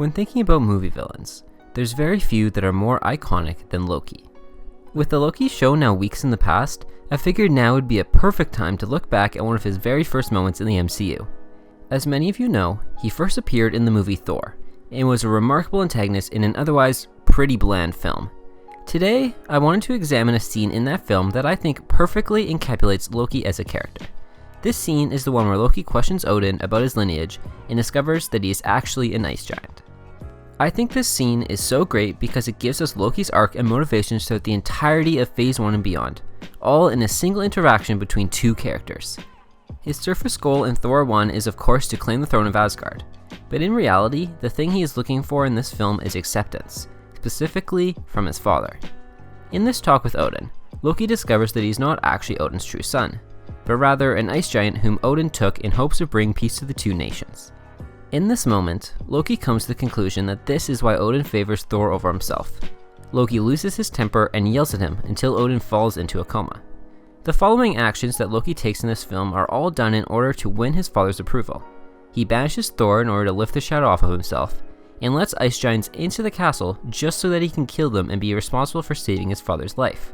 When thinking about movie villains, there's very few that are more iconic than Loki. With the Loki show now weeks in the past, I figured now would be a perfect time to look back at one of his very first moments in the MCU. As many of you know, he first appeared in the movie Thor, and was a remarkable antagonist in an otherwise pretty bland film. Today, I wanted to examine a scene in that film that I think perfectly encapsulates Loki as a character. This scene is the one where Loki questions Odin about his lineage and discovers that he is actually an ice giant. I think this scene is so great because it gives us Loki's arc and motivations throughout the entirety of Phase 1 and beyond, all in a single interaction between two characters. His surface goal in Thor 1 is of course to claim the throne of Asgard, but in reality, the thing he is looking for in this film is acceptance, specifically from his father. In this talk with Odin, Loki discovers that he's not actually Odin's true son, but rather an ice giant whom Odin took in hopes of bringing peace to the two nations. In this moment, Loki comes to the conclusion that this is why Odin favors Thor over himself. Loki loses his temper and yells at him until Odin falls into a coma. The following actions that Loki takes in this film are all done in order to win his father's approval. He banishes Thor in order to lift the shadow off of himself, and lets ice giants into the castle just so that he can kill them and be responsible for saving his father's life.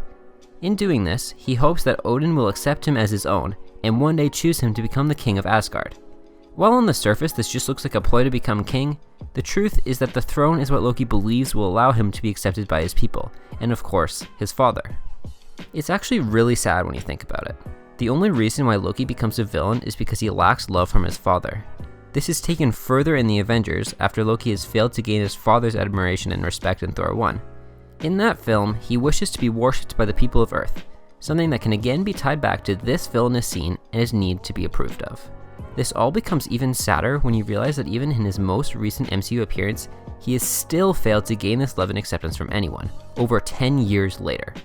In doing this, he hopes that Odin will accept him as his own, and one day choose him to become the king of Asgard. While on the surface this just looks like a ploy to become king, the truth is that the throne is what Loki believes will allow him to be accepted by his people, and of course, his father. It's actually really sad when you think about it. The only reason why Loki becomes a villain is because he lacks love from his father. This is taken further in the Avengers after Loki has failed to gain his father's admiration and respect in Thor 1. In that film, he wishes to be worshipped by the people of Earth, something that can again be tied back to this villainous scene and his need to be approved of. This all becomes even sadder when you realize that even in his most recent MCU appearance, he has still failed to gain this love and acceptance from anyone, over 10 years later.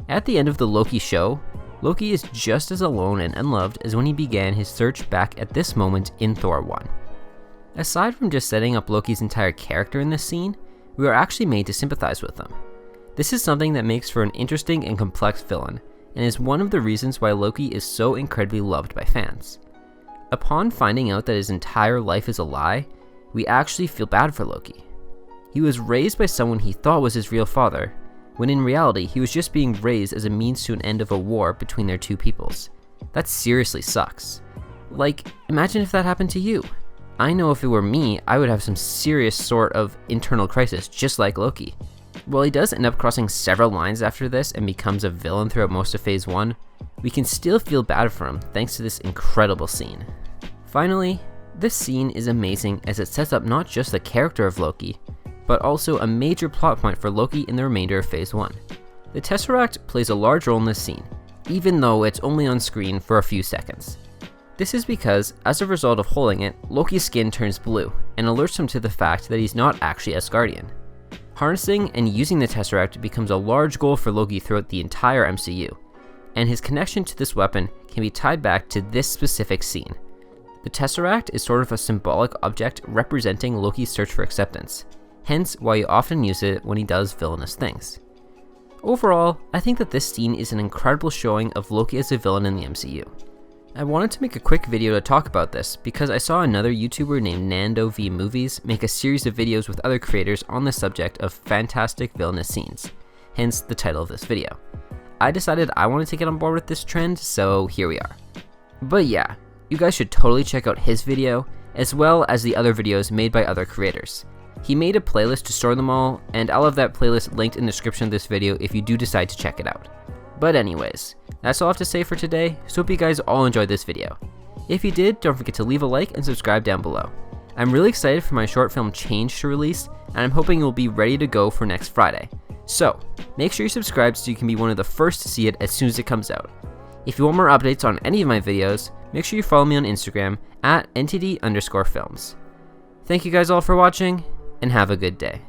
At the end of the Loki show, Loki is just as alone and unloved as when he began his search back at this moment in Thor 1. Aside from just setting up Loki's entire character in this scene, we are actually made to sympathize with him. This is something that makes for an interesting and complex villain, and is one of the reasons why Loki is so incredibly loved by fans. Upon finding out that his entire life is a lie, we actually feel bad for Loki. He was raised by someone he thought was his real father, when in reality he was just being raised as a means to an end of a war between their two peoples. That seriously sucks. Like, imagine if that happened to you. I know if it were me, I would have some serious sort of internal crisis, just like Loki. While he does end up crossing several lines after this and becomes a villain throughout most of Phase 1, we can still feel bad for him thanks to this incredible scene. Finally, this scene is amazing as it sets up not just the character of Loki, but also a major plot point for Loki in the remainder of Phase 1. The tesseract plays a large role in this scene, even though it's only on screen for a few seconds. This is because, as a result of holding it, Loki's skin turns blue and alerts him to the fact that he's not actually Asgardian. Harnessing and using the tesseract becomes a large goal for Loki throughout the entire MCU, and his connection to this weapon can be tied back to this specific scene. The tesseract is sort of a symbolic object representing Loki's search for acceptance, hence why you often use it when he does villainous things. Overall, I think that this scene is an incredible showing of Loki as a villain in the MCU. I wanted to make a quick video to talk about this because I saw another YouTuber named Nando V Movies make a series of videos with other creators on the subject of fantastic villainous scenes, hence the title of this video. I decided I wanted to get on board with this trend, so here we are. But yeah, you guys should totally check out his video, as well as the other videos made by other creators. He made a playlist to store them all, and I'll have that playlist linked in the description of this video if you do decide to check it out. But anyways, that's all I have to say for today, so hope you guys all enjoyed this video. If you did, don't forget to leave a like and subscribe down below. I'm really excited for my short film Change to release, and I'm hoping it will be ready to go for next Friday. So, make sure you subscribe so you can be one of the first to see it as soon as it comes out. If you want more updates on any of my videos, make sure you follow me on Instagram at @ntd_films. Thank you guys all for watching, and have a good day.